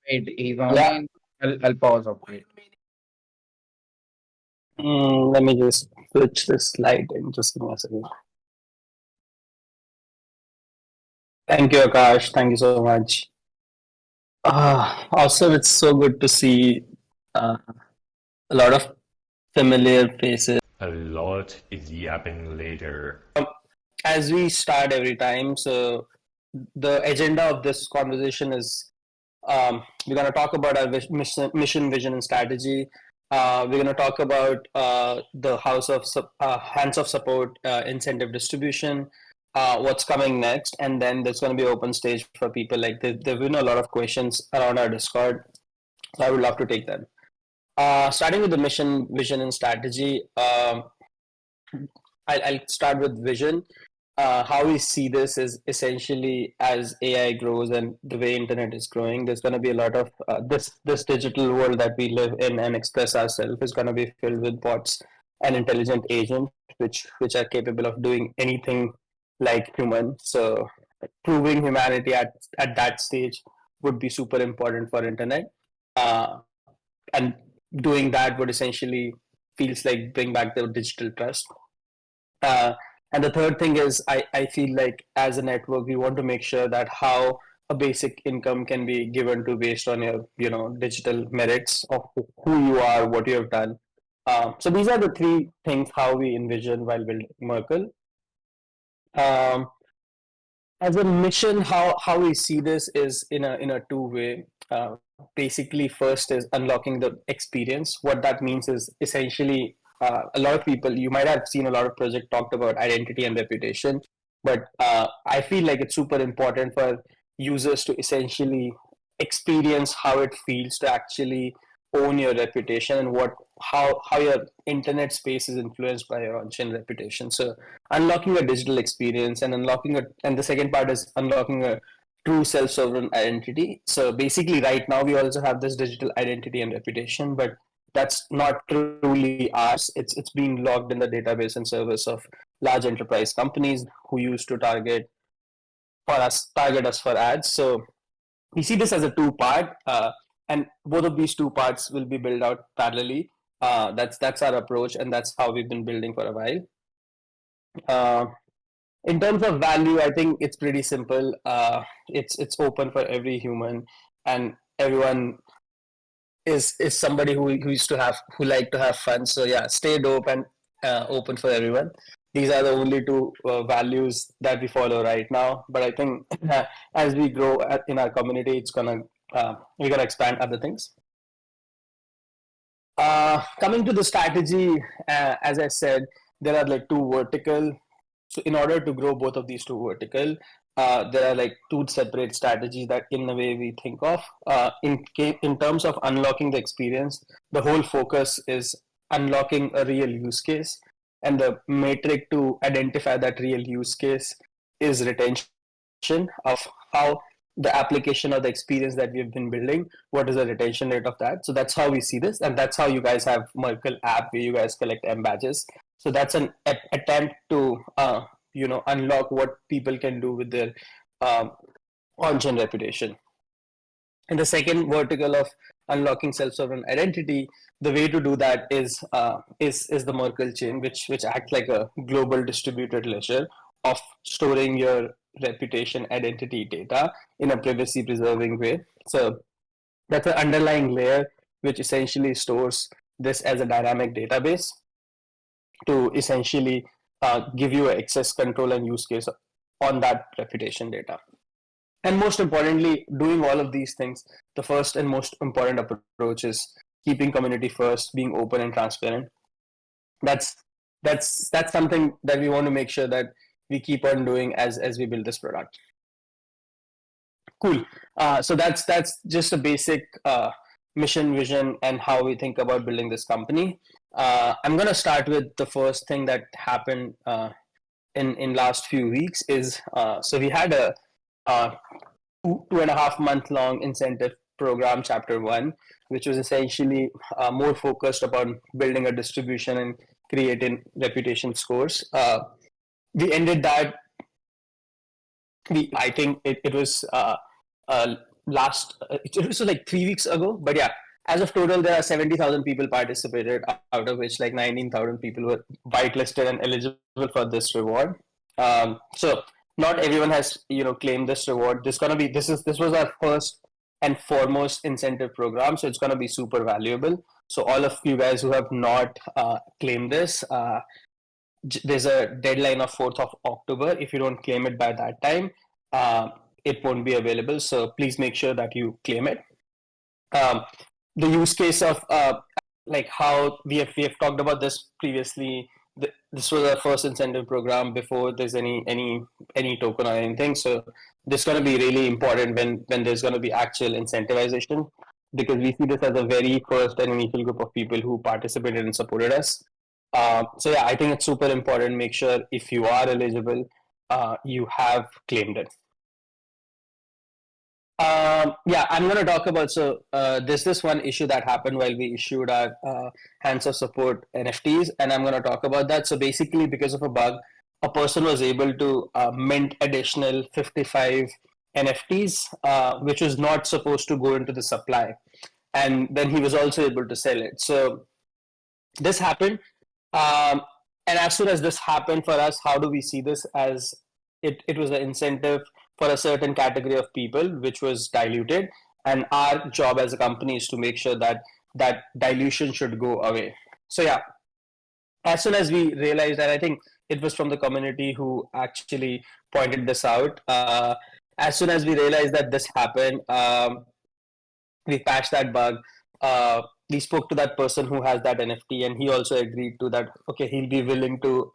Wait, he's Yeah. online. I'll pause up. Wait. Let me just switch this slide in. Just give me a second. Thank you, Akash. Thank you so much. Also, it's so good to see uh, a lot of familiar faces. A lot is yapping later. As we start every time, so the agenda of this conversation is we're going to talk about our mission, vision, and strategy. We're going to talk about the hands of support, incentive distribution, what's coming next, and then there's going to be open stage for people. Like there've been a lot of questions around our Discord, so I would love to take them. Starting with the mission, vision, and strategy. I'll start with vision. How we see this is essentially as AI grows and the way internet is growing, there's going to be a lot of this digital world that we live in and express ourselves is going to be filled with bots and intelligent agents, which are capable of doing anything like human. So proving humanity at that stage would be super important for internet, and doing that would essentially feels like bring back the digital trust. uh, and the third thing is I feel like as a network, we want to make sure that how a basic income can be given to based on your, digital merits of who you are, what you have done. So these are the three things how we envision while building Merkle. Um, as a mission, how we see this is in a two-way. Basically, first is unlocking the experience. What that means is essentially a lot of people, you might have seen a lot of projects talked about identity and reputation, but I feel like it's super important for users to essentially experience how it feels to actually own your reputation and how your internet space is influenced by your on-chain reputation. So unlocking a digital experience and and the second part is unlocking a true self-sovereign identity. So basically right now we also have this digital identity and reputation, but that's not truly ours. It's being logged in the database and servers of large enterprise companies who used to target us for ads. So we see this as a two part, and both of these two parts will be built out parallelly. That's our approach, and that's how we've been building for a while. uh, in terms of value, I think it's pretty simple. It's open for every human, and everyone is somebody who used to have who like to have fun. So yeah, stay dope and open for everyone. These are the only two values that we follow right now. But I think as we grow in our community, it's gonna we're gonna expand other things. Coming to the strategy, as I said, there are like two vertical. So in order to grow both of these two vertical, there are like two separate strategies that in the way we think of. In terms of unlocking the experience, the whole focus is unlocking a real use case, and the metric to identify that real use case is retention of how the application or the experience that we've been building, what is the retention rate of that. So that's how we see this, and that's how you guys have Merkle app where you guys collect M badges. So that's an attempt to unlock what people can do with their um, on-chain reputation. And the second vertical of unlocking self-sovereign identity, the way to do that is the Merkle chain, which acts like a global distributed ledger of storing your reputation identity data in a privacy preserving way. So that's an underlying layer which essentially stores this as a dynamic database to essentially give you access control and use case on that reputation data. And most importantly, doing all of these things, the first and most important approach is keeping community first, being open and transparent. That's that's that's something that we want to make sure that we keep on doing as we build this product. Cool. So that's just a basic mission, vision, and how we think about building this company. I'm gonna start with the first thing that happened in last few weeks. Is so we had a uh, 2.5 month long incentive program, chapter one, which was essentially more focused upon building a distribution and creating reputation scores. We ended that. I think it was it was like 3 weeks ago, but yeah, as of total, there are 70,000 people participated, out of which like 19,000 people were whitelisted and eligible for this reward. So not everyone has claimed this reward. This was our first and foremost incentive program, so it's gonna be super valuable. So all of you guys who have not claimed this, there's a deadline of 4th of October. If you don't claim it by that time, uh, it won't be available. So please make sure that you claim it. Um, the use case of like how we have talked about this previously. This was our first incentive program before there's any token or anything. So this is going to be really important when there's going to be actual incentivization, because we see this as a very first and initial group of people who participated and supported us. So yeah, I think it's super important. Make sure if you are eligible, you have claimed it. Yeah, I'm going to talk about, so there's this one issue that happened while we issued our hands of support NFTs, and I'm going to talk about that. So basically, because of a bug, a person was able to mint additional 55 NFTs, which was not supposed to go into the supply. And then he was also able to sell it. So this happened. Um, and as soon as this happened for us, how do we see this? As it was an incentive for a certain category of people, which was diluted. And our job as a company is to make sure that that dilution should go away. So yeah, as soon as we realized that, I think it was from the community who actually pointed this out. As soon as we realized that this happened, we patched that bug. We spoke to that person who has that NFT, and he also agreed to that. Okay, he'll be willing to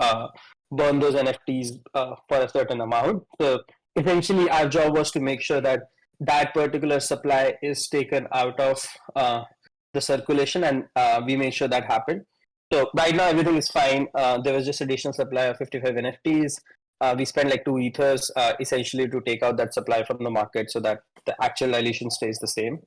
burn those NFTs for a certain amount. So essentially, our job was to make sure that that particular supply is taken out of the circulation, and we made sure that happened. So right now, everything is fine. There was just additional supply of 55 NFTs. We spent like 2 ethers essentially to take out that supply from the market so that the actual dilution stays the same.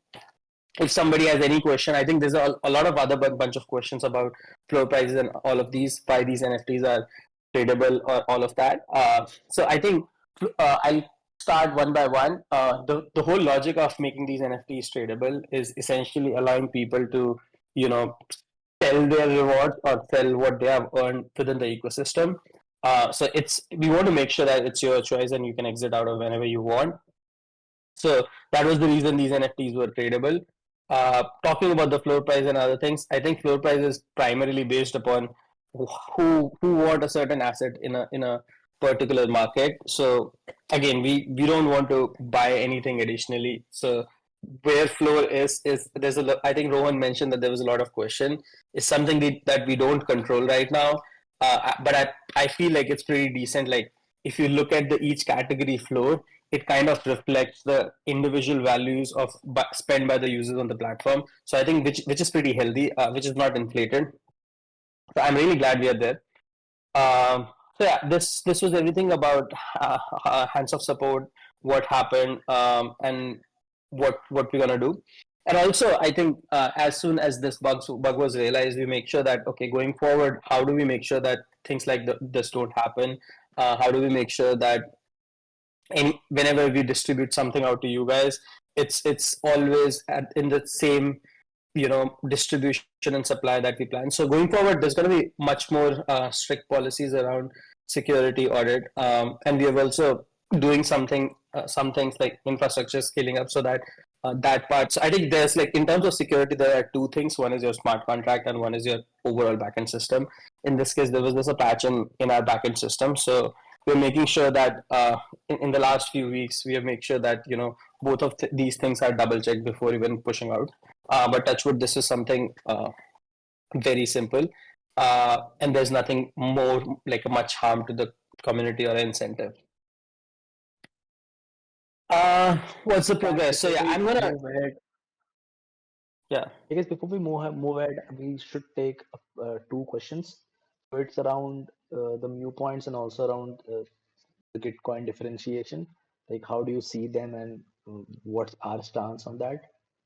If somebody has any question, I think there's a lot of other bunch of questions about floor prices and all of these, why these NFTs are tradable or all of that. So I think I'll start one by one. The whole logic of making these NFTs tradable is essentially allowing people to, sell their rewards or sell what they have earned within the ecosystem. So we want to make sure that it's your choice and you can exit out of whenever you want. So that was the reason these NFTs were tradable. Talking about the floor price and other things, I think floor price is primarily based upon who want a certain asset in a particular market. So again, we don't want to buy anything additionally. So where floor is there's I think Rohan mentioned that there was a lot of question. It's something that we don't control right now. But I feel like it's pretty decent. Like if you look at the each category floor, it kind of reflects the individual values of spent by the users on the platform. So I think which is pretty healthy, which is not inflated. So I'm really glad we are there. So yeah, this was everything about hands of support, what happened, and what we're gonna do. And also, I think as soon as this bug was realized, we make sure that okay, going forward, how do we make sure that things like this don't happen? How do we make sure that whenever we distribute something out to you guys, it's always in the same distribution and supply that we plan. So going forward, there's going to be much more strict policies around security audit, and we are also doing some things like infrastructure scaling up so that that part. So I think there's like in terms of security, there are two things. One is your smart contract, and one is your overall backend system. In this case, there was a patch in our backend system, so we're making sure that in the last few weeks we have made sure that both of these things are double checked before even pushing out. But touchwood, this is something very simple, and there's nothing more like much harm to the community or incentive. What's the progress? So Before yeah, we I'm gonna move ahead, yeah. I guess before we move ahead, we should take two questions. So it's around the Mu points and also around the Gitcoin differentiation. Like, how do you see them, and what's our stance on that?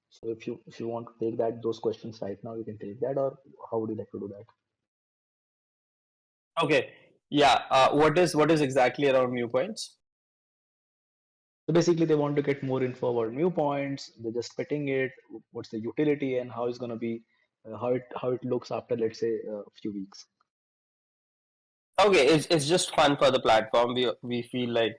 So if you want to take those questions right now, you can take that, or how would you like to do that? Okay, yeah. What is exactly around Mu points? So basically, they want to get more info about new points. They're just spitting it. What's the utility and how it's going to be, how it looks after, let's say, a few weeks. Okay, it's just fun for the platform. We feel like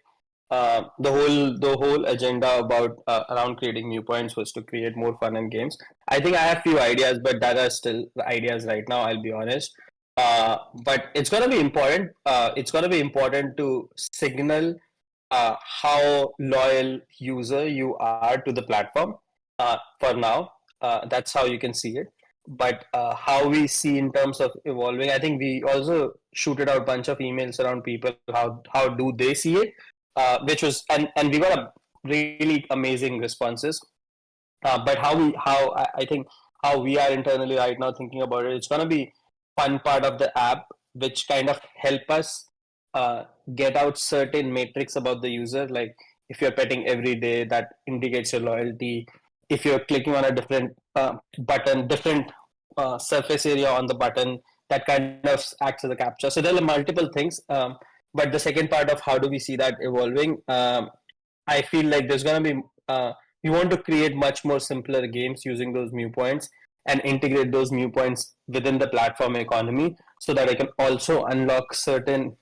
the whole agenda about around creating new points was to create more fun and games. I think I have few ideas, but that are still ideas right now. I'll be honest. But it's gonna be important. It's gonna be important to signal how loyal user you are to the platform. For now, that's how you can see it. But how we see in terms of evolving, I think we also shooted out a bunch of emails around people how do they see it, which was and we got a really amazing responses. But I think how we are internally right now thinking about it, it's gonna be fun part of the app, which kind of help us uh, get out certain metrics about the user. Like if you're petting every day, that indicates your loyalty. If you're clicking on a different button, different surface area on the button, that kind of acts as a capture. So there are multiple things. But the second part of how do we see that evolving? I feel like there's going to be we want to create much more simpler games using those new points and integrate those new points within the platform economy so that I can also unlock certain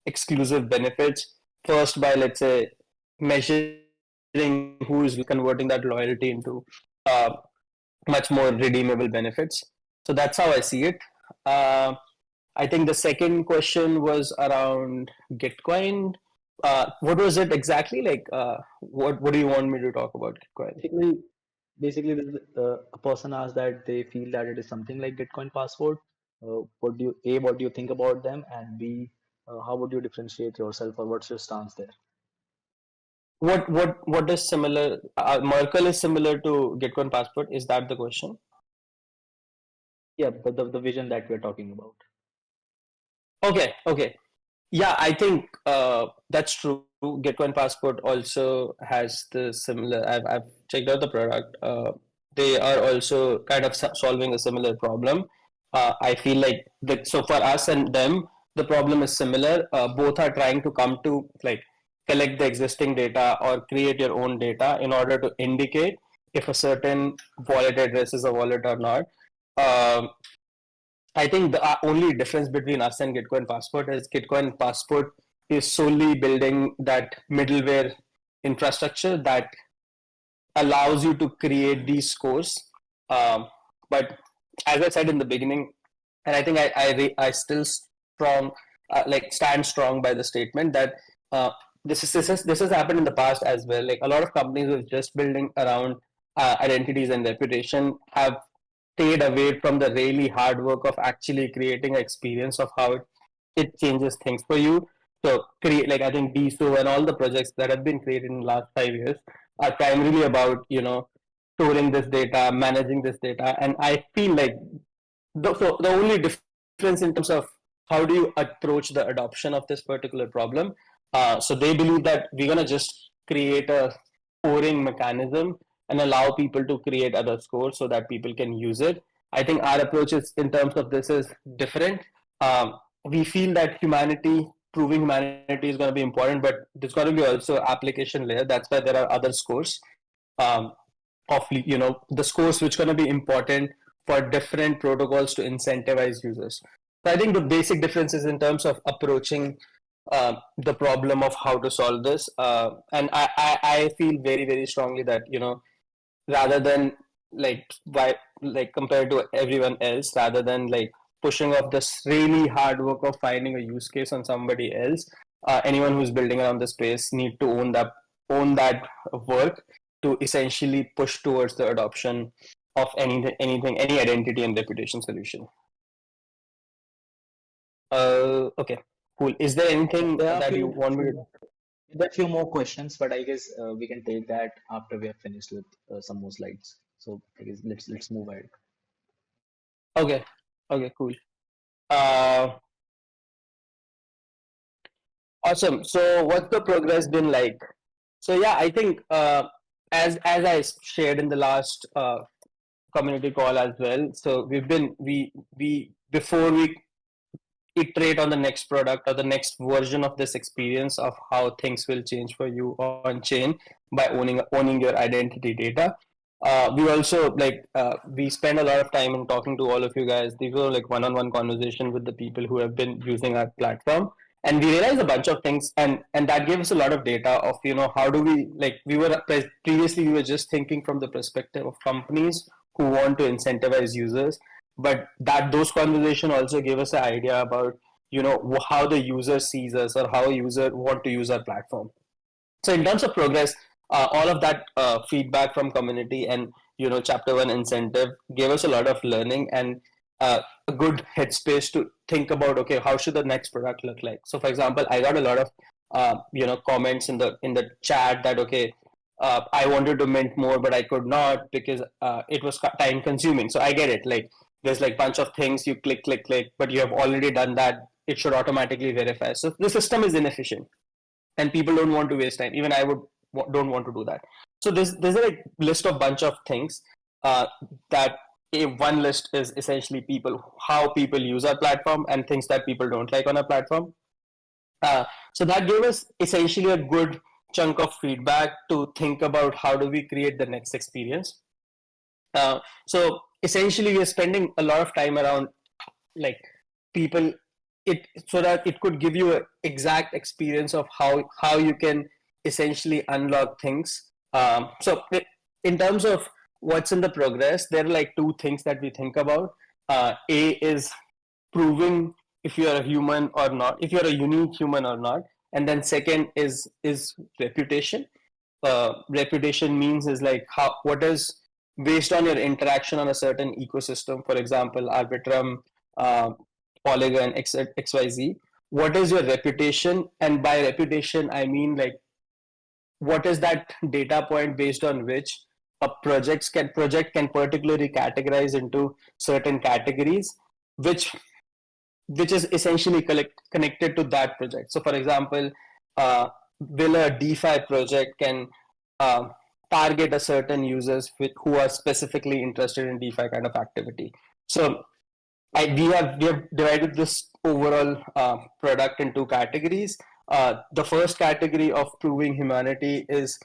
exclusive benefits. First, by let's say measuring who is converting that loyalty into uh, much more redeemable benefits. So that's how I see it. Uh, I think the second question was around Gitcoin. What was it exactly? Like, what do you want me to talk about Gitcoin? Basically, a person asks that they feel that it is something like Bitcoin passport. What do you think about them, and B, how would you differentiate yourself, or what's your stance there? What is similar? Mercle is similar to Gitcoin passport. Is that the question? Yeah, but the vision that we're talking about. Okay. Yeah, I think that's true. Gitcoin Passport also has the similar. I've checked out the product. They are also kind of solving a similar problem. I feel like that. So for us and them, the problem is similar. Both are trying to come to like collect the existing data or create your own data in order to indicate if a certain wallet address is a wallet or not. Um, I think the only difference between us and Gitcoin Passport is Gitcoin Passport is solely building that middleware infrastructure that allows you to create these scores. Um, but as I said in the beginning, and I think I still strong like stand strong by the statement that uh, this has happened in the past as well. Like a lot of companies who are just building around identities and reputation have stayed away from the really hard work of actually creating an experience of how it changes things for you. So create like I think DSO and all the projects that have been created in the last 5 years are primarily about storing this data, managing this data, and I feel like the only difference in terms of how do you approach the adoption of this particular problem. So they believe that we're gonna just create a scoring mechanism and allow people to create other scores so that people can use it. I think our approach is in terms of this is different. We feel that proving humanity is going to be important, but there's going to be also application layer. That's why there are other scores. Um, of the scores which are going to be important for different protocols to incentivize users. So I think the basic difference is in terms of approaching the problem of how to solve this. And I feel very, very strongly that, rather than like compared to everyone else, rather than like pushing off this really hard work of finding a use case on somebody else, anyone who's building around the space need to own that work to essentially push towards the adoption of any identity and reputation solution. Okay, cool. Is there anything There are a that you few, want me to? there are few more questions, but I guess we can take that after we have finished with some more slides. So I guess let's move ahead. Okay, okay, cool. Uh, awesome. So, what's the progress been like? So, yeah, I think as I shared in the last community call as well. So, we before we iterate on the next product or the next version of this experience of how things will change for you on chain by owning your identity data. We also we spend a lot of time in talking to all of you guys. These were like one-on-one conversation with the people who have been using our platform, and we realized a bunch of things, and that gave us a lot of data of how do we previously we were just thinking from the perspective of companies who want to incentivize users, but that those conversation also gave us an idea about how the user sees us or how a user want to use our platform. So in terms of progress, all of that feedback from community and chapter one incentive gave us a lot of learning and a good headspace to think about, okay, how should the next product look like. So for example, I got a lot of comments in the chat that, okay, I wanted to mint more but I could not because it was time consuming. So I get it, like there's like bunch of things you click, but you have already done that, it should automatically verify. So the system is inefficient and people don't want to waste time. Even I don't want to do that. So there's a like list of bunch of things that one list is essentially how people use our platform and things that people don't like on our platform. So that gave us essentially a good chunk of feedback to think about how do we create the next experience. So essentially we are spending a lot of time around like people so that it could give you an exact experience of how you can essentially unlock things. In terms of what's in the progress, there are like two things that we think about. A is proving if you're a human or not, if you're a unique human or not, and then second is reputation. Reputation means is like what is based on your interaction on a certain ecosystem, for example Arbitrum, Polygon, XYZ. What is your reputation? And by reputation I mean like what is that data point based on which a project can particularly categorize into certain categories, which is essentially connected to that project. So for example, will a DeFi project can target a certain users who are specifically interested in DeFi kind of activity. So we have divided this overall product into categories. The first category of proving humanity is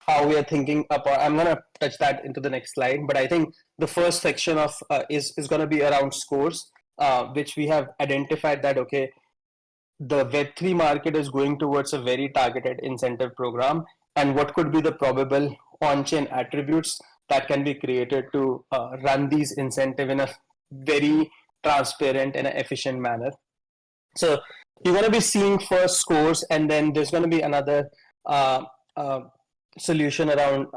how we are thinking about. I'm going to touch that into the next slide, but I think the first section of is going to be around scores, which we have identified that, okay, the Web3 market is going towards a very targeted incentive program, and what could be the probable on-chain attributes that can be created to run these incentive in a very transparent and efficient manner. So you're going to be seeing first scores, and then there's going to be another solution around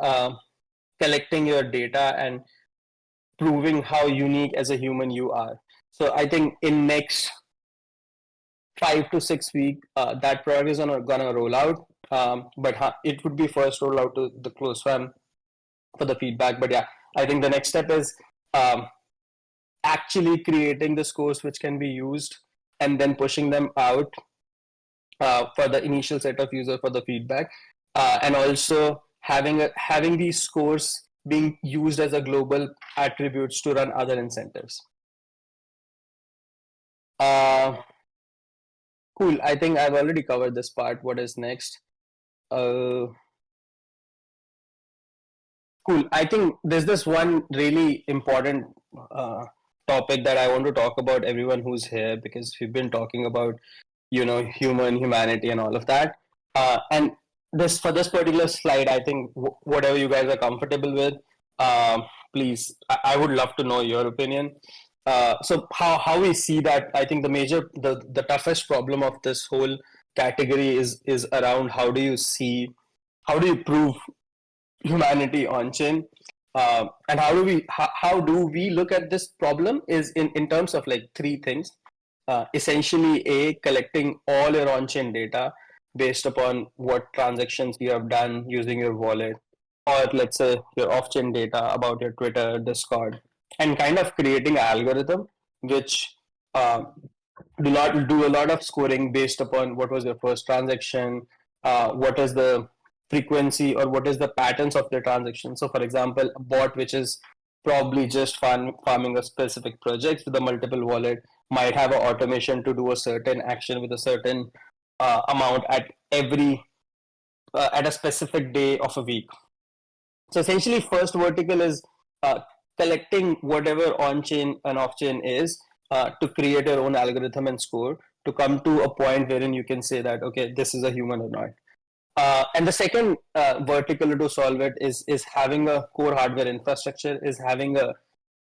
collecting your data and proving how unique as a human you are. So I think in next 5 to 6 weeks, that product is gonna roll out. But it would be first roll out to the close one for the feedback. But yeah, I think the next step is actually creating the scores which can be used and then pushing them out for the initial set of users for the feedback, and also having these scores being used as a global attributes to run other incentives. Cool. I think I've already covered this part. What is next? Cool. I think there's this one really important topic that I want to talk about everyone who's here, because we've been talking about, humanity and all of that. And for this particular slide, I think whatever you guys are comfortable with, please, I would love to know your opinion. So how we see that, I think the toughest problem of this whole category is around how do you prove humanity on chain, and how do we look at this problem is in terms of like three things. Essentially, collecting all your on-chain data based upon what transactions you have done using your wallet, or let's say your off-chain data about your Twitter, Discord, and kind of creating an algorithm which do a lot of scoring based upon what was your first transaction, what is the frequency or what is the patterns of the transaction. So for example, a bot which is probably just farming a specific project with a multiple wallet might have an automation to do a certain action with a certain amount at every at a specific day of a week. So essentially, first vertical is collecting whatever on-chain and off-chain is to create your own algorithm and score to come to a point wherein you can say that, okay, this is a human or not. And the second vertical to solve it is having a core hardware infrastructure, is having a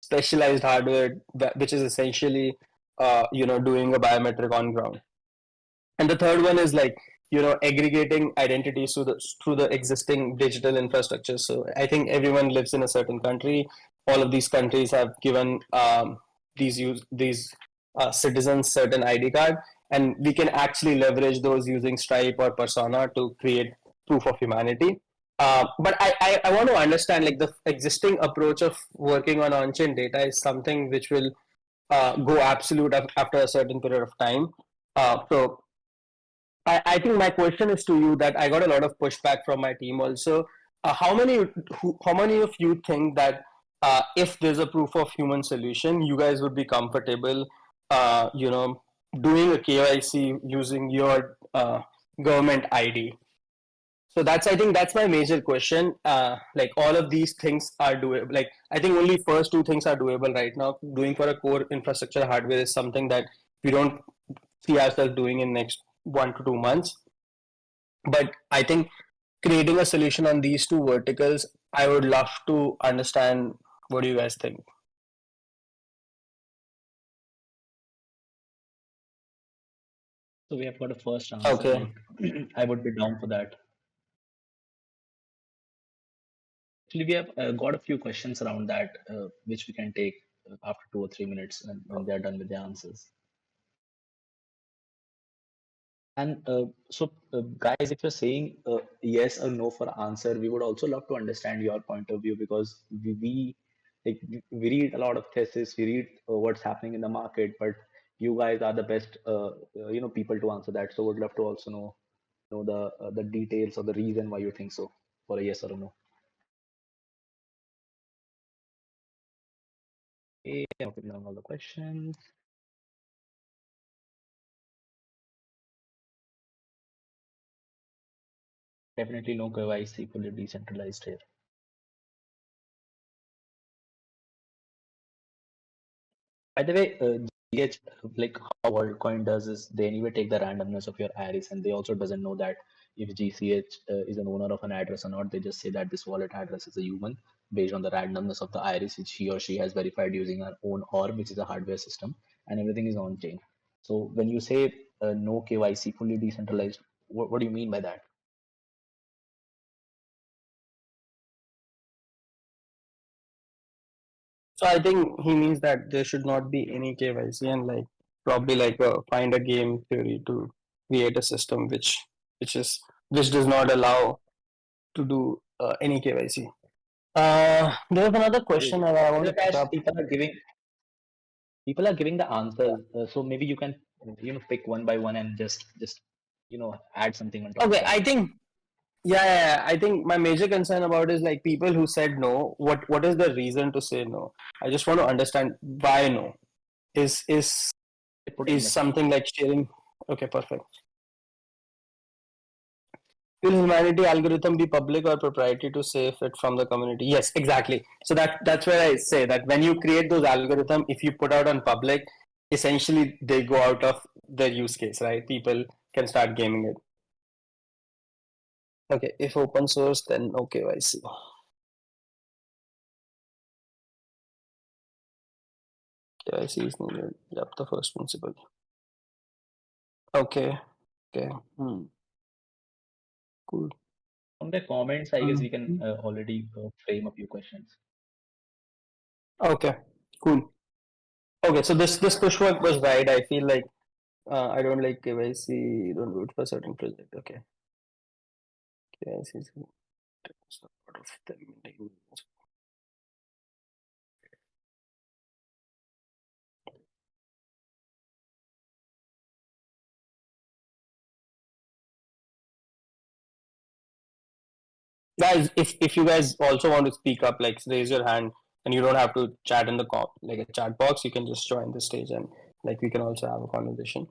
specialized hardware which is essentially doing a biometric on ground. And the third one is like aggregating identities through the existing digital infrastructure. So I think everyone lives in a certain country. All of these countries have given these citizens certain ID card, and we can actually leverage those using Stripe or Persona to create proof of humanity. But I want to understand, like, the existing approach of working on chain data is something which will go absolute after a certain period of time. So I think my question is to you that I got a lot of pushback from my team also. How many of you think that if there's a proof of human solution, you guys would be comfortable, doing a KYC using your government ID? So I think that's my major question. Like, all of these things are doable. Like, I think only first two things are doable right now. Doing for a core infrastructure hardware is something that we don't see ourselves doing in next 1 to 2 months. But I think creating a solution on these two verticals, I would love to understand what do you guys think. So we have got a first answer. Okay. Like, I would be down for that. Actually, we have got a few questions around that, which we can take after 2 or 3 minutes when they're done with the answers. And guys, if you're saying yes or no for answer, we would also love to understand your point of view, because we read a lot of thesis, we read what's happening in the market, but you guys are the best people to answer that. So would love to also know the details or the reason why you think so, for a yes or a no. Okay, I'm putting down all the questions. Definitely no KYC, fully decentralized here. By the way, GH, like how WorldCoin does is they anyway take the randomness of your iris, and they also doesn't know that if GCH is an owner of an address or not. They just say that this wallet address is a human based on the randomness of the iris, which he or she has verified using our own orb, which is a hardware system, and everything is on chain. So when you say no KYC, fully decentralized, what do you mean by that? So I think he means that there should not be any KYC, and like probably like find a game theory to create a system which does not allow to do any KYC. There was another question that I want to Look, pick as up. people are giving the answers, so maybe you can pick one by one and just add something on top of Okay, that. I think I think my major concern about is like people who said no. What is the reason to say no? I just want to understand why no. Is is Put it in is the chat. something like sharing? Okay, perfect. Will humanity algorithm be public or proprietary to save it from the community? Yes, exactly. So that's where I say that when you create those algorithms, if you put out on public, essentially they go out of their use case, right? People can start gaming it. Okay, if open source, then no KYC. KYC is needed. Yep, the first principle. Okay. Okay. Cool. From the comments, I guess we can already frame a few questions. Okay. Cool. Okay, so this pushwork was right. I feel like I don't like KYC. Don't vote for certain project. Okay. KYC is part of the guys. If you guys also want to speak up, like raise your hand, and you don't have to chat in the like a chat box. You can just join the stage, and like we can also have a conversation.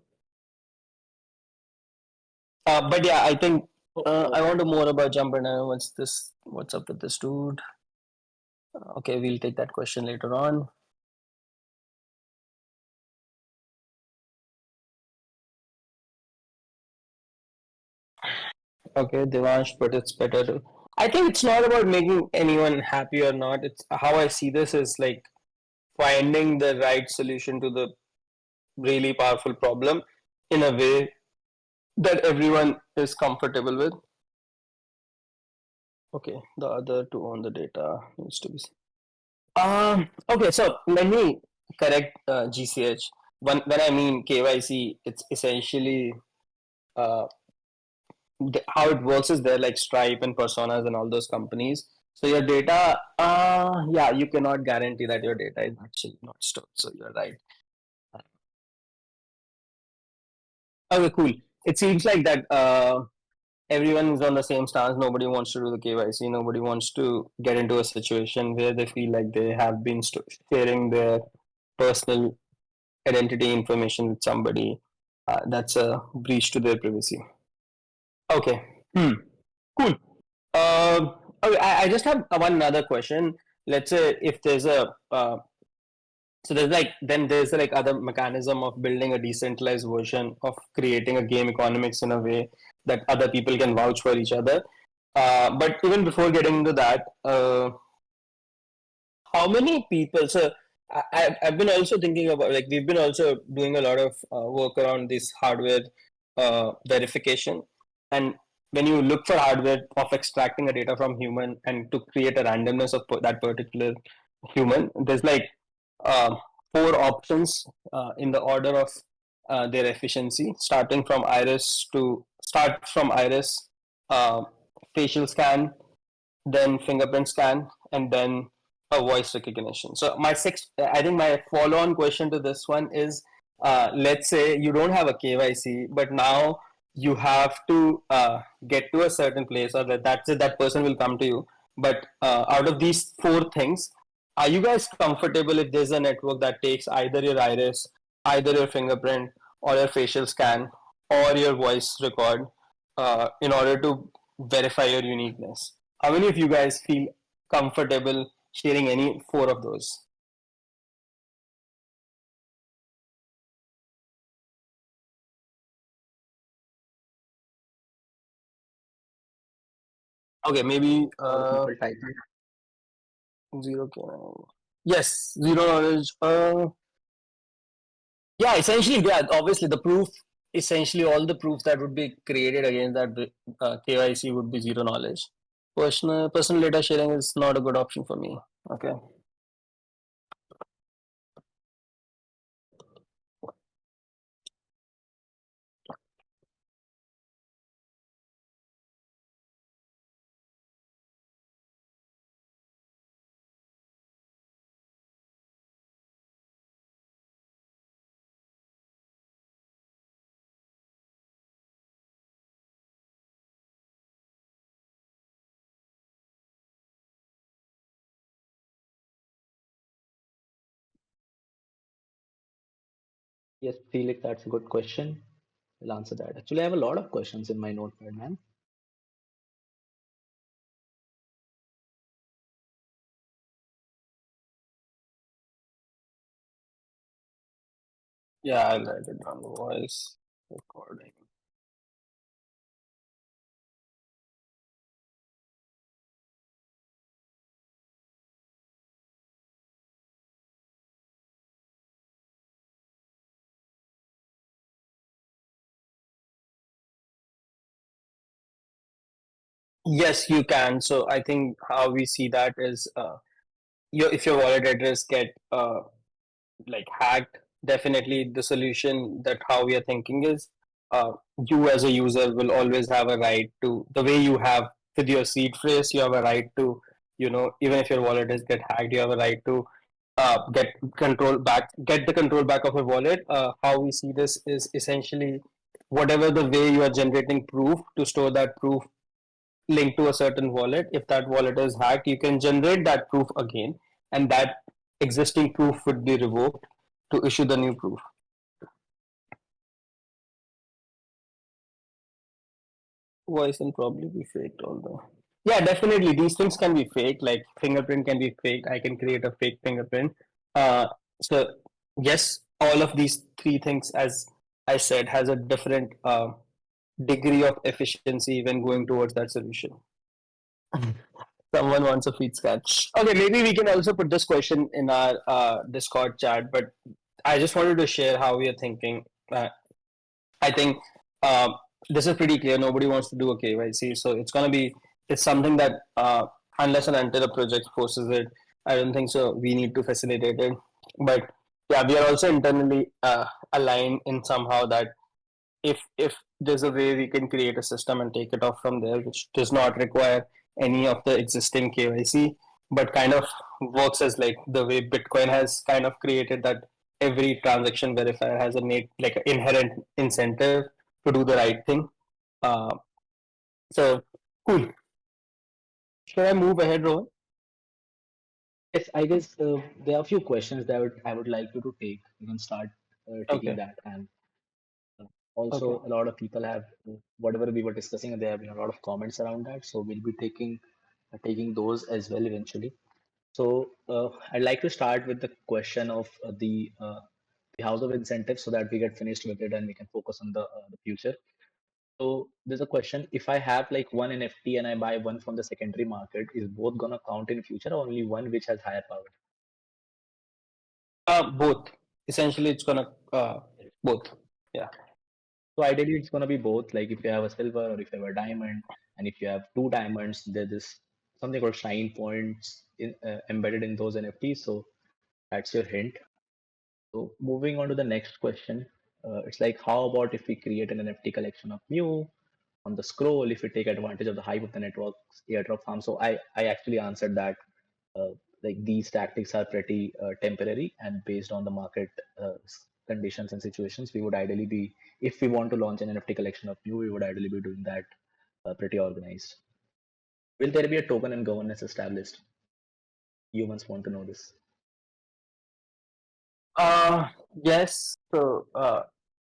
But yeah, I think I want to more about jumper now. What's up with this dude? Okay, we'll take that question later on. Okay, Devansh, but it's better to. I think it's not about making anyone happy or not. It's how I see this is like finding the right solution to the really powerful problem in a way that everyone is comfortable with. Okay, the other two on the data needs to be. Okay, so let me correct GCH. When I mean KYC, it's essentially uh, how it works is there like Stripe and Personas and all those companies. So your data, yeah, you cannot guarantee that your data is actually not stored. So you're right. Okay, cool. It seems like that everyone is on the same stance. Nobody wants to do the KYC. Nobody wants to get into a situation where they feel like they have been sharing their personal identity information with somebody. That's a breach to their privacy. Okay. Cool. Okay, I just have one other question. Let's say if there's a so there's like then there's like other mechanism of building a decentralized version of creating a game economics in a way that other people can vouch for each other. But even before getting into that, how many people? So I've been also thinking about like we've been also doing a lot of work around this hardware verification, and when you look for hardware of extracting a data from human and to create a randomness of that particular human, there's like uh, four options in the order of their efficiency, start from iris, uh, facial scan, then fingerprint scan, and then a voice recognition. So I think my follow-on question to this one is, let's say you don't have a KYC, but now you have to get to a certain place, or that's it, that person will come to you. But out of these four things, are you guys comfortable if there's a network that takes either your iris, either your fingerprint, or your facial scan, or your voice record in order to verify your uniqueness? How many of you guys feel comfortable sharing any four of those? Okay, maybe People type zero. Yes, zero knowledge. Yeah, essentially, yeah. Obviously, the proof, essentially, all the proofs that would be created against that KYC would be zero knowledge. Personal data sharing is not a good option for me. Okay. Yes, Felix, that's a good question. I'll answer that. Actually, I have a lot of questions in my notepad, man. Yeah, I'll write it down. Voice recording. Yes, you can. So I think how we see that is if your wallet address get like hacked, definitely the solution that how we are thinking is uh, you as a user will always have a right to the way you have with your seed phrase, you have a right to, even if your wallet is get hacked, you have a right to get the control back of your wallet. How we see this is essentially whatever the way you are generating proof to store that proof linked to a certain wallet. If that wallet is hacked, you can generate that proof again, and that existing proof would be revoked to issue the new proof. voice can probably be faked, although. Yeah, definitely. These things can be fake. Like fingerprint can be fake. I can create a fake fingerprint. Uh, so yes, all of these three things, as I said, has a different degree of efficiency when going towards that solution. Someone wants a feed scan. Okay, maybe we can also put this question in our Discord chat. But I just wanted to share how we are thinking. I think uh, this is pretty clear. Nobody wants to do a KYC, so it's something that unless and until a project forces it, I don't think so. We need to facilitate it. But yeah, we are also internally aligned in somehow that if there's a way we can create a system and take it off from there, which does not require any of the existing KYC, but kind of works as like the way Bitcoin has kind of created that every transaction verifier has a like an inherent incentive to do the right thing. Uh, so cool. Should I move ahead, Rohan? Yes, I guess there are a few questions that I would like you to take. You can start taking Okay. that, and also Okay. a lot of people have whatever we were discussing. There have been a lot of comments around that, so we'll be taking those as well eventually. So I'd like to start with the question of the house of incentives, so that we get finished with it and we can focus on the future. So there's a question: if I have like one NFT and I buy one from the secondary market, is both gonna count in future, or only one which has higher power? Both. Essentially, it's gonna both. Yeah. So ideally, it's gonna be both. Like if you have a silver or if you have a diamond, and if you have two diamonds, there is something called shine points embedded in those NFTs. So that's your hint. So moving on to the next question, it's like, how about if we create an NFT collection of Mew on the scroll, if we take advantage of the hype of the network's airdrop farm? So I actually answered that. Uh, like these tactics are pretty temporary, and based on the market conditions and situations, we would ideally be, if we want to launch an NFT collection of Mew, we would ideally be doing that pretty organized. Will there be a token and governance established? Humans want to know this. Uh, yes. So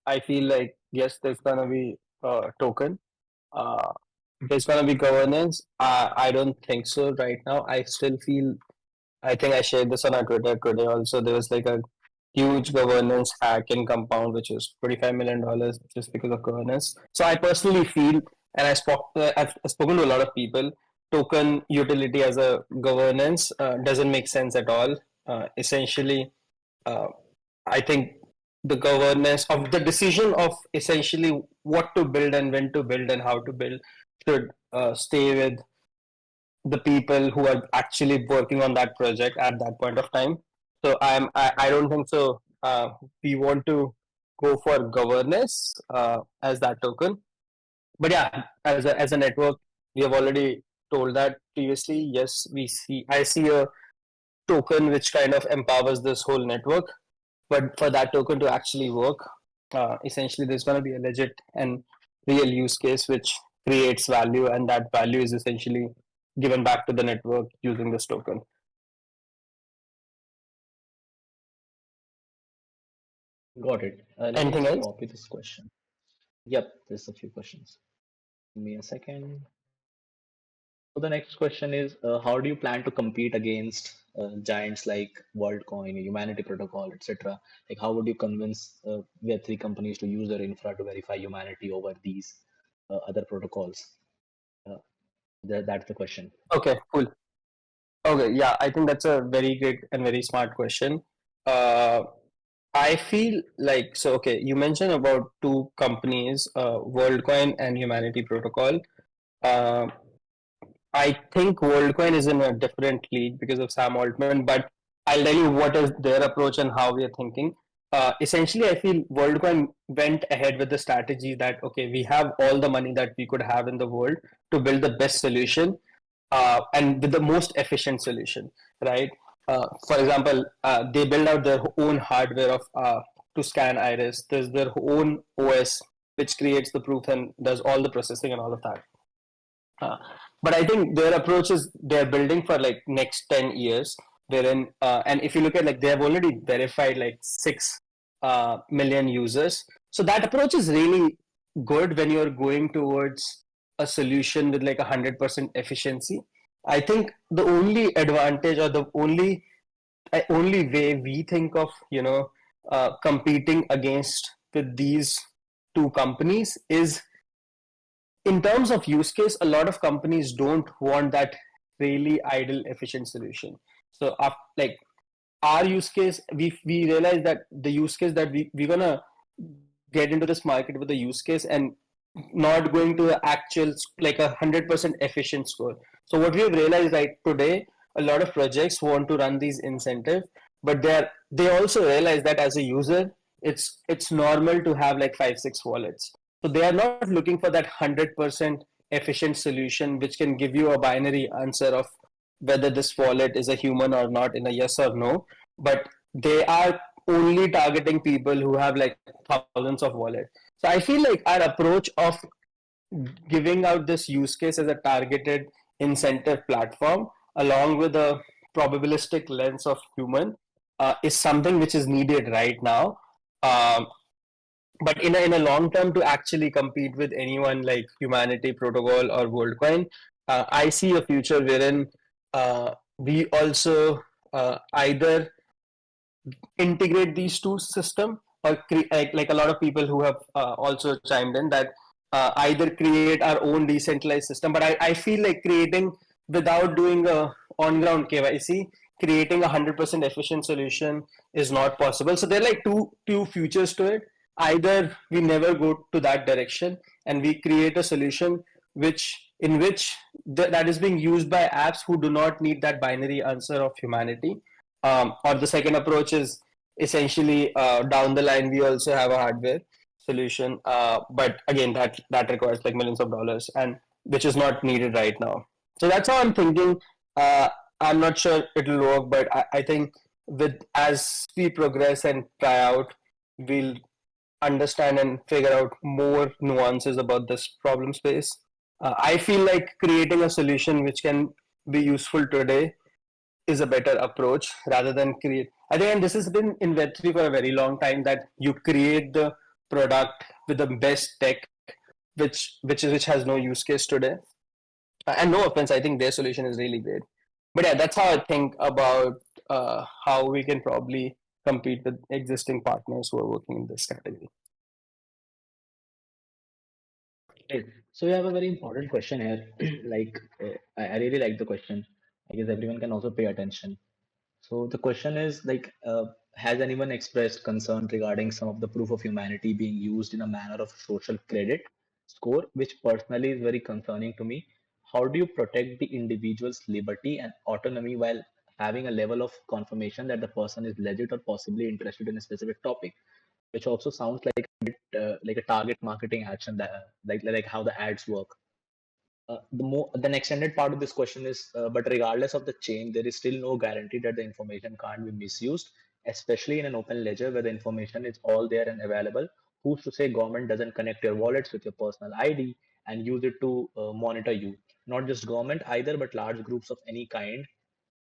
I feel like yes, there's gonna be a token. Uh, there's gonna be governance. I don't think so right now. I still feel. I think I shared this on our Twitter today. Also, there was like a huge governance hack in Compound, which is $45 million just because of governance. So I personally feel, and I've spoken to a lot of people. Token utility as a governance doesn't make sense at all. Essentially, uh, I think the governance of the decision of essentially what to build and when to build and how to build should stay with the people who are actually working on that project at that point of time. So I don't think so. We want to go for governance as that token, but yeah, as a network, we have already told that previously. Yes, I see a token which kind of empowers this whole network. But for that token to actually work, essentially there's going to be a legit and real use case which creates value, and that value is essentially given back to the network using this token. Got it. Let me Anything just else? copy this question. Yep, there's a few questions. Give me a second. So the next question is, how do you plan to compete against giants like WorldCoin, Humanity Protocol, etc.? Like, how would you convince Web3 companies to use their infra to verify humanity over these other protocols? Uh, that's the question. Okay, cool. Okay, yeah, I think that's a very great and very smart question. Uh, I feel like so. Okay, you mentioned about two companies, WorldCoin and Humanity Protocol. Uh, I think WorldCoin is in a different league because of Sam Altman, but I'll tell you what is their approach and how we are thinking. Essentially, I feel WorldCoin went ahead with the strategy that, okay, we have all the money that we could have in the world to build the best solution and with the most efficient solution, right? For example, they build out their own hardware to scan iris. There's their own OS, which creates the proof and does all the processing and all of that. Uh, but I think their approach is they're building for like next 10 years, wherein and if you look at like they have already verified like 6 million users. So that approach is really good when you're going towards a solution with like 100% efficiency. I think the only advantage or the only way we think of competing against with these two companies is in terms of use case. A lot of companies don't want that really idle efficient solution. So like our use case, we realize that the use case that we're gonna get into this market with the use case and not going to the actual like 100% efficient score. So what we have realized right today, a lot of projects want to run these incentives, but they also realize that as a user, it's normal to have like 5-6 wallets. So they are not looking for that 100% efficient solution which can give you a binary answer of whether this wallet is a human or not in a yes or no, but they are only targeting people who have like thousands of wallets. So I feel like our approach of giving out this use case as a targeted incentive platform along with a probabilistic lens of human is something which is needed right now. Um, but in a long term, to actually compete with anyone like Humanity, Protocol, or WorldCoin, I see a future wherein we also either integrate these two system or like a lot of people who have also chimed in that either create our own decentralized system. But I feel like creating without doing a on ground KYC, creating 100% efficient solution is not possible. So there are like two futures to it. Either we never go to that direction and we create a solution which that is being used by apps who do not need that binary answer of humanity, or the second approach is essentially down the line we also have a hardware solution, but again that requires like millions of dollars and which is not needed right now. So that's how I'm thinking. I'm not sure it'll work, but I think with as we progress and try out, we'll understand and figure out more nuances about this problem space. I feel like creating a solution which can be useful today is a better approach rather than create. I think, and this has been in Web3 for a very long time, that you create the product with the best tech, which has no use case today. And no offense, I think their solution is really great. But yeah, that's how I think about how we can probably compete with existing partners who are working in this category. Right. So we have a very important question here. Like, I really like the question. I guess everyone can also pay attention. So the question is like, has anyone expressed concern regarding some of the proof of humanity being used in a manner of social credit score, which personally is very concerning to me? How do you protect the individual's liberty and autonomy while having a level of confirmation that the person is legit or possibly interested in a specific topic, which also sounds like a bit like a target marketing action that like how the ads work. The extended part of this question is, but regardless of the chain, there is still no guarantee that the information can't be misused, especially in an open ledger where the information is all there and available. Who's to say government doesn't connect your wallets with your personal ID and use it to monitor you? Not just government either, but large groups of any kind,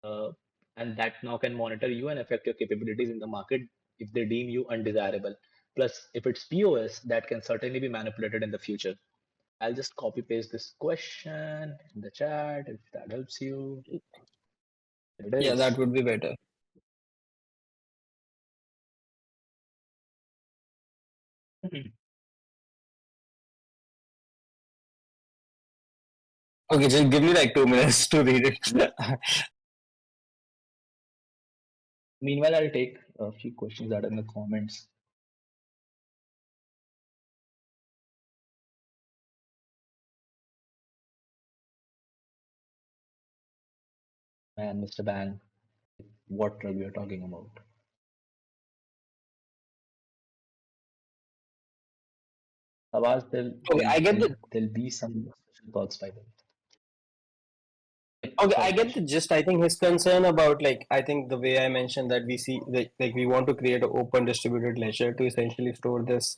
uh, and that now can monitor you and affect your capabilities in the market if they deem you undesirable. Plus, if it's POS, that can certainly be manipulated in the future. I'll just copy paste this question in the chat if that helps you. There it Yeah, is. that would be better. Okay, just give me like 2 minutes to read it. Meanwhile, I'll take a few questions that are in the comments. Man, Mr. Bang, what drug we are talking about? Awaz, Okay, I get the there'll be some special thoughts by the way. Okay, I Sorry, get Krish. the gist. I think his concern about like I think the way I mentioned that we see like we want to create an open distributed ledger to essentially store this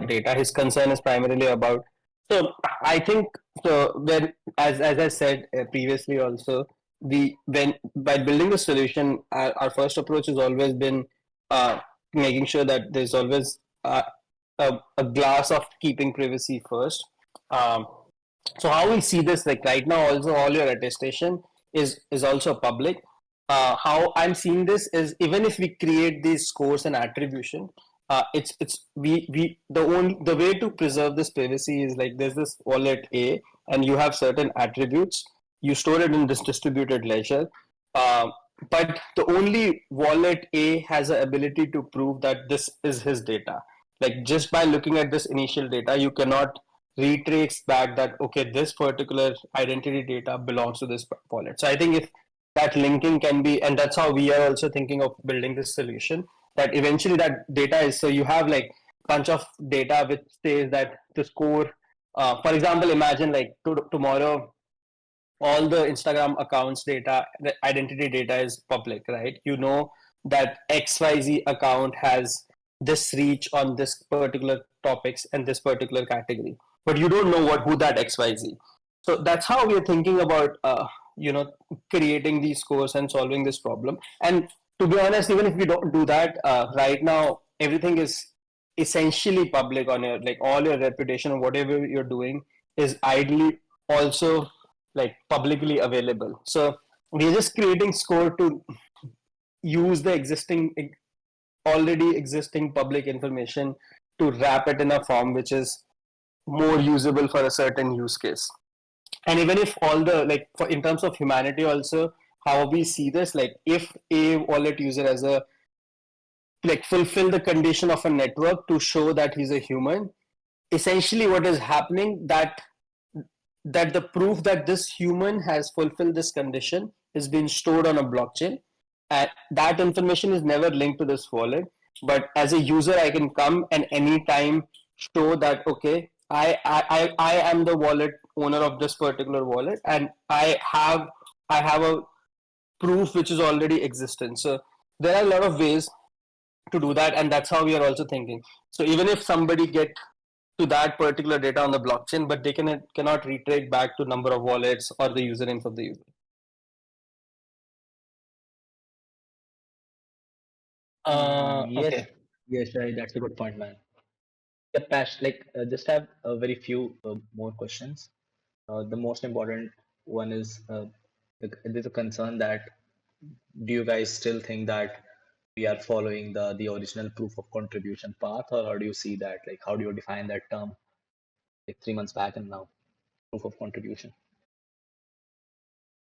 data. His concern is primarily about. So I think so when as I said previously also, the when by building the solution, our first approach has always been uh, making sure that there's always a glass of keeping privacy first. Um, So how we see this, like right now, also all your attestation is also public. How I'm seeing this is, even if we create these scores and attribution, it's we the way to preserve this privacy is like there's this wallet A, and you have certain attributes. You store it in this distributed ledger. Uh, but the only wallet A has the ability to prove that this is his data. Like just by looking at this initial data, you cannot retrace back that okay, this particular identity data belongs to this wallet. So I think if that linking can be, and that's how we are also thinking of building this solution, that eventually that data is, so you have like bunch of data which says that the score, for example, imagine like tomorrow all the Instagram accounts data, the identity data is public, right? You know that XYZ account has this reach on this particular topics and this particular category, but you don't know who that XYZ. So that's how we are thinking about, creating these scores and solving this problem. And to be honest, even if we don't do that, right now everything is essentially public on your, like all your reputation or whatever you're doing is ideally also like publicly available. So we're just creating score to use the already existing public information to wrap it in a form which is more usable for a certain use case. And even if all the, like for in terms of humanity also, how we see this, like if a wallet user has a, like fulfill the condition of a network to show that he's a human, essentially what is happening, that the proof that this human has fulfilled this condition is being stored on a blockchain, and that information is never linked to this wallet. But as a user, I can come and anytime show that okay, I am the wallet owner of this particular wallet, and I have a proof which is already existent. So there are a lot of ways to do that, and that's how we are also thinking. So even if somebody get to that particular data on the blockchain, but they cannot retrace back to number of wallets or the usernames of the user. Yes, Okay. yes, right. That's a good point, man. Yeah, Pash, like just have a very few more questions. The most important one is there's a concern that do you guys still think that we are following the original proof of contribution path, or how do you see that? Like, how do you define that term? Like 3 months back and now, proof of contribution.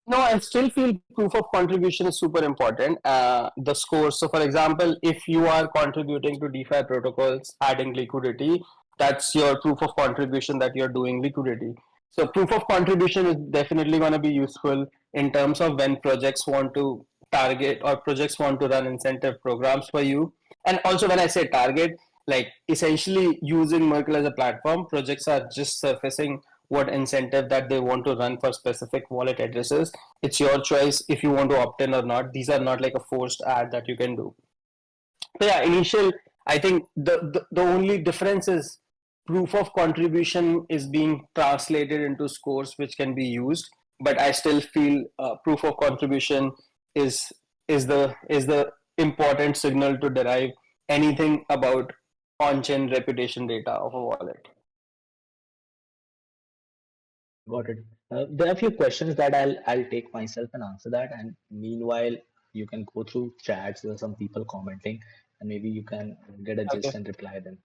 No, I still feel proof of contribution is super important. The score. So, for example, if you are contributing to DeFi protocols, adding liquidity, that's your proof of contribution that you're doing liquidity. So, proof of contribution is definitely going to be useful in terms of when projects want to target or projects want to run incentive programs for you. And also, when I say target, like essentially using Merkle as a platform, projects are just surfacing what incentive that they want to run for specific wallet addresses. It's your choice if you want to opt in or not. These are not like a forced ad that you can do. But yeah, initial, I think the only difference is proof of contribution is being translated into scores which can be used. But I still feel proof of contribution is is the important signal to derive anything about on-chain reputation data of a wallet. Got it. There are a few questions that I'll take myself and answer that, and meanwhile you can go through chats. There are some people commenting, and maybe you can get a Okay. gist and reply them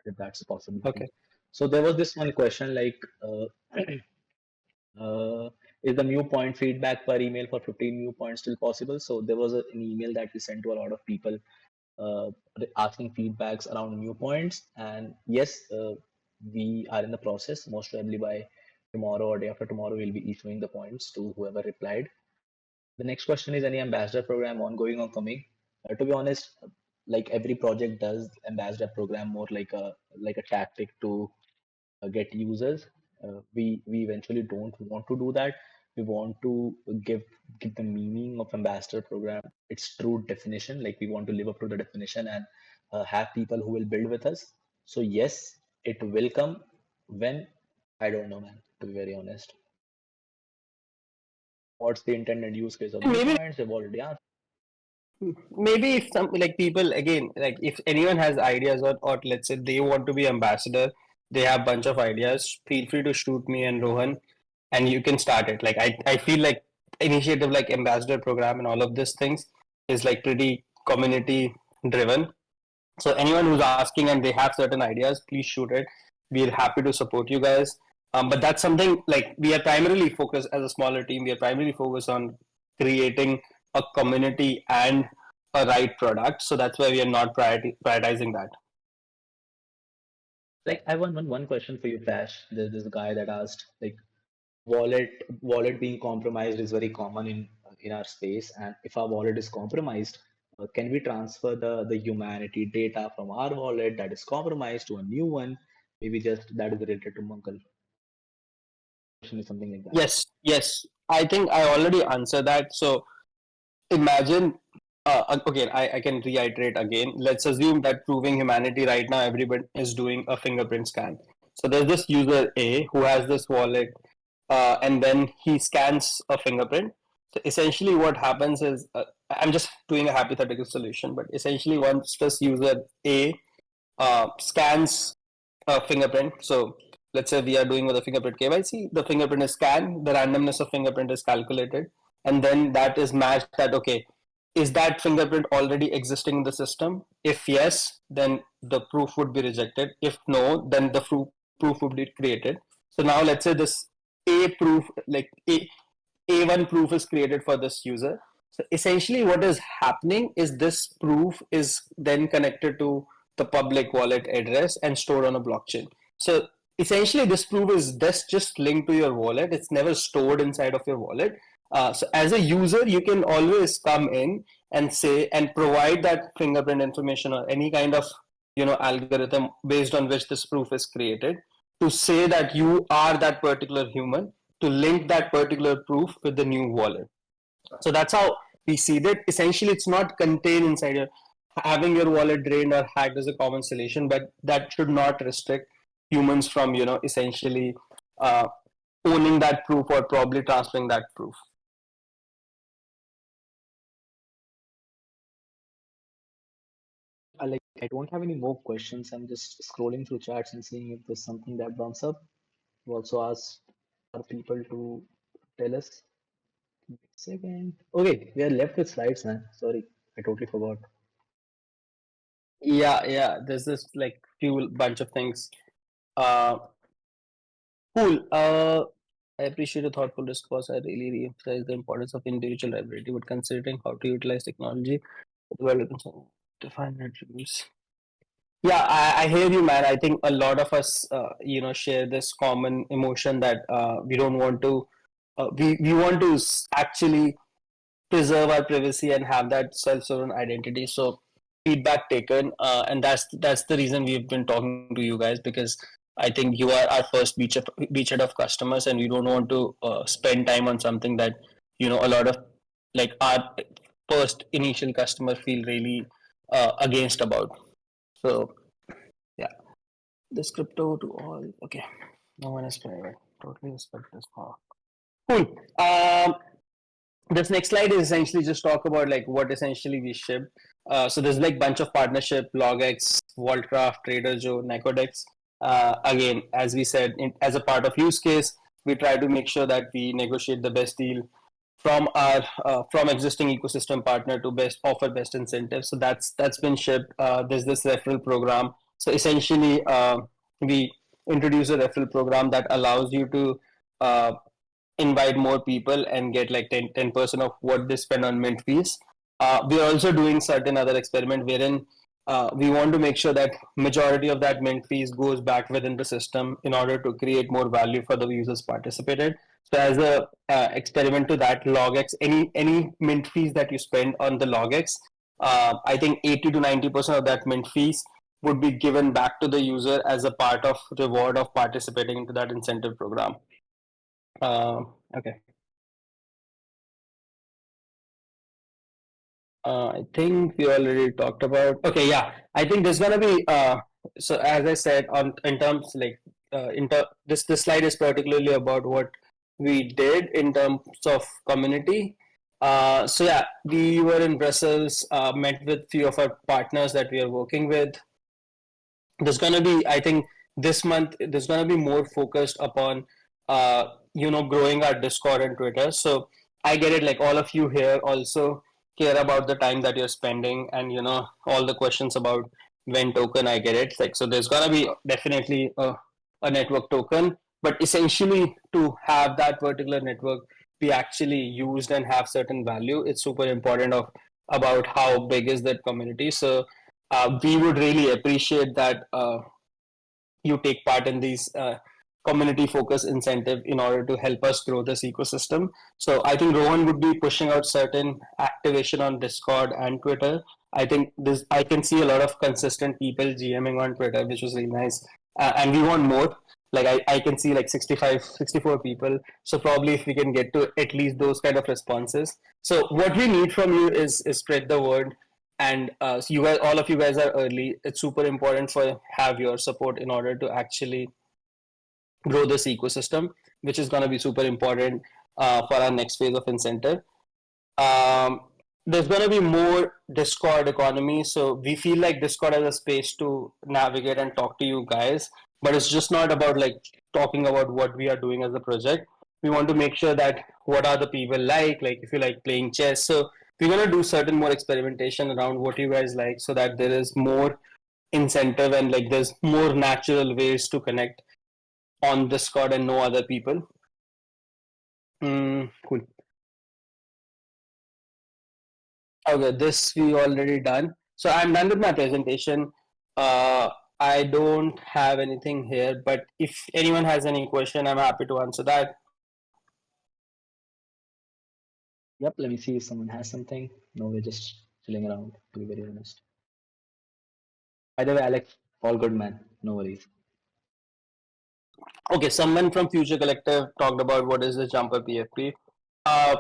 if that's a possibility. Okay. So there was this one question like, is the new point feedback per email for 15 new points still possible? So there was an email that we sent to a lot of people uh, asking feedbacks around new points, and yes, we are in the process. Most probably by tomorrow or day after tomorrow, we'll be issuing the points to whoever replied. The next question is any ambassador program ongoing or coming? To be honest, like every project does ambassador program more like a tactic to get users. We eventually don't want to do that. We want to give the meaning of ambassador program its true definition. Like we want to live up to the definition and have people who will build with us. So yes, it will come. When? I don't know, man. To be very honest, what's the intended use case of new Maybe points? I've already answered. maybe if some like people again, like if anyone has ideas, or let's say they want to be ambassador, they have a bunch of ideas, feel free to shoot me and Rohan, and you can start it. Like I feel like initiative like ambassador program and all of these things is like pretty community driven. So anyone who's asking and they have certain ideas, please shoot it. We're happy to support you guys. But that's something like we are primarily focused as a smaller team. We are primarily focused on creating a community and a right product. So that's why we are not prioritizing that. Like I have one question for you, Flash. There's this guy that asked like wallet being compromised is very common in our space, and if our wallet is compromised, can we transfer the humanity data from our wallet that is compromised to a new one? Maybe just that is related to Mercle. Question is something like that. Yes. I think I already answered that. So imagine, okay, I can reiterate again. Let's assume that proving humanity right now, everybody is doing a fingerprint scan. So there's this user A who has this wallet, and then he scans a fingerprint. So essentially, what happens is, I'm just doing a hypothetical solution, but essentially, once this user A scans a fingerprint. So let's say we are doing with a fingerprint KYC, the fingerprint is scanned, the randomness of fingerprint is calculated, and then that is matched that, okay, is that fingerprint already existing in the system? If yes, then the proof would be rejected. If no, then the proof would be created. So now let's say this A proof, like A1 proof is created for this user. So essentially what is happening is this proof is then connected to the public wallet address and stored on a blockchain. So essentially this proof is just linked to your wallet. It's never stored inside of your wallet. So as a user, you can always come in and say and provide that fingerprint information or any kind of algorithm based on which this proof is created to say that you are that particular human, to link that particular proof with the new wallet. So that's how we see that. Essentially, it's not contained inside your having your wallet drained or hacked is a common solution, but that should not restrict humans from essentially uh, owning that proof or probably transferring that proof. I don't have any more questions. I'm just scrolling through chats and seeing if there's something that bumps up. We also asked our people to tell us. Second. Okay, we are left with slides, man. Sorry, I totally forgot. Yeah. There's this like few bunch of things. Uh, cool. I appreciate a thoughtful discourse. I really re-emphasize the importance of individual liability, but considering how to utilize technology, well, define attributes. Yeah, I hear you, man. I think a lot of us, share this common emotion that we don't want to, we want to actually preserve our privacy and have that self-sovereign identity. So feedback taken, and that's the reason we've been talking to you guys, because I think you are our first beachhead of customers, and we don't want to spend time on something that a lot of like our first initial customer feel really against about. So yeah, this crypto to all. Okay, no one is private. Totally respect this. Cool. This next slide is essentially just talk about like what essentially we ship. So there's like bunch of partnership, LogX, Vaultcraft, Trader Joe, Necodex. Again, as we said, as a part of use case, we try to make sure that we negotiate the best deal from our from existing ecosystem partner to best offer best incentives. So that's been shipped. There's this referral program. So essentially, we introduce a referral program that allows you to invite more people and get like 10% of what they spend on mint fees. We are also doing certain other experiment wherein we want to make sure that majority of that mint fees goes back within the system in order to create more value for the users participated. So as a experiment to that, LogX, any mint fees that you spend on the LogX, I think 80 to 90% of that mint fees would be given back to the user as a part of reward of participating into that incentive program. Okay. I think we already talked about. Okay, yeah. I think there's gonna be. So as I said, on in terms like this slide is particularly about what we did in terms of community. So yeah, we were in Brussels, met with few of our partners that we are working with. There's gonna be, I think, this month there's going to be more focused upon growing our Discord and Twitter. So I get it, like all of you here also care about the time that you're spending, and all the questions about when token. I get it, like, so there's going to be definitely a network token, but essentially to have that particular network be actually used and have certain value, it's super important of about how big is that community. So we would really appreciate that you take part in these community focus incentive in order to help us grow this ecosystem. So I think Rohan would be pushing out certain activation on Discord and Twitter. I can see a lot of consistent people GMing on Twitter, which was really nice. And we want more. Like I can see like 65, 64 people. So probably if we can get to at least those kind of responses. So what we need from you is spread the word, and so you guys, all of you guys are early. It's super important for have your support in order to actually grow this ecosystem, which is going to be super important for our next phase of incentive. um, there's going to be more Discord economy, so we feel like Discord has a space to navigate and talk to you guys, but it's just not about like talking about what we are doing as a project. We want to make sure that what are the people like if you like playing chess. So we're going to do certain more experimentation around what you guys like, so that there is more incentive and like there's more natural ways to connect on Discord and know other people. Cool. Okay, this we already done. So I'm done with my presentation. I don't have anything here, but if anyone has any question, I'm happy to answer that. Yep, let me see if someone has something. No, we're just chilling around, to be very honest. By the way, Alex, all good, man. No worries. Okay, someone from Future Collective talked about what is the Jumper PFP. Uh,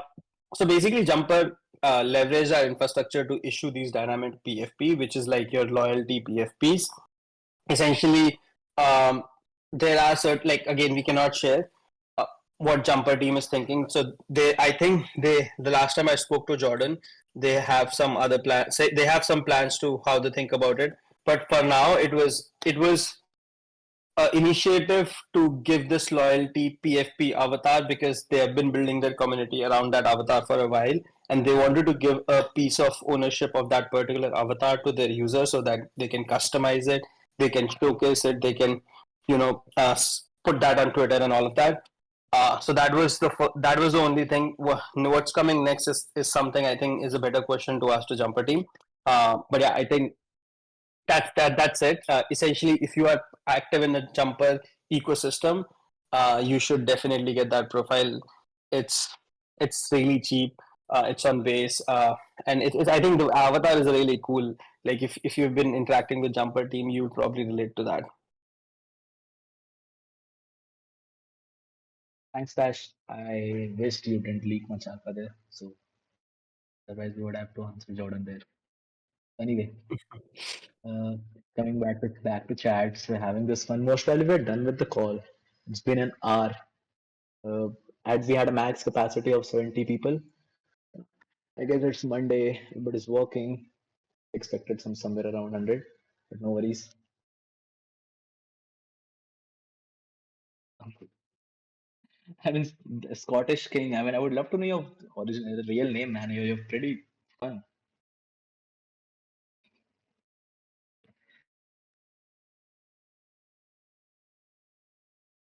so basically, Jumper leveraged our infrastructure to issue these dynamic PFP, which is like your loyalty PFPs. Essentially, there are certain, like, again, we cannot share what Jumper team is thinking. So I think the last time I spoke to Jordan, they have some other plans. They have some plans to how they think about it. But for now, it was initiative to give this loyalty PFP avatar, because they have been building their community around that avatar for a while, and they wanted to give a piece of ownership of that particular avatar to their users so that they can customize it, they can showcase it, they can put that on Twitter and all of that. So that was the only thing. What's coming next is something I think is a better question to ask to Jumper team. But yeah, I think that's it. Essentially, if you are active in the Jumper ecosystem, you should definitely get that profile. It's really cheap. It's on base, and I think the avatar is really cool. Like if you've been interacting with Jumper team, you would probably relate to that. Thanks, Dash. I wished you didn't leak much alpha there, so otherwise we would have to answer Jordan there. Anyway, uh, coming back to chats, we're having this fun. Most probably we're done with the call. It's been an hour. Uh, we had a max capacity of 70 people. I guess it's Monday, everybody's working. Expected somewhere around 100, but no worries. I mean, the Scottish King. I mean, I would love to know your original, real name, man. You're pretty fun.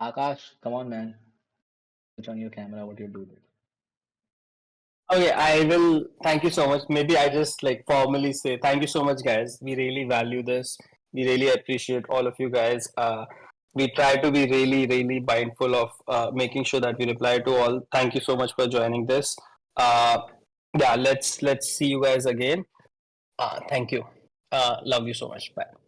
Akash, come on, man. Switch on your camera. What you do? Okay, I will. Thank you so much. Maybe I just like formally say thank you so much, guys. We really value this. We really appreciate all of you guys. We try to be really, really mindful of making sure that we reply to all. Thank you so much for joining this. Uh, yeah, let's see you guys again. Thank you. Love you so much. Bye.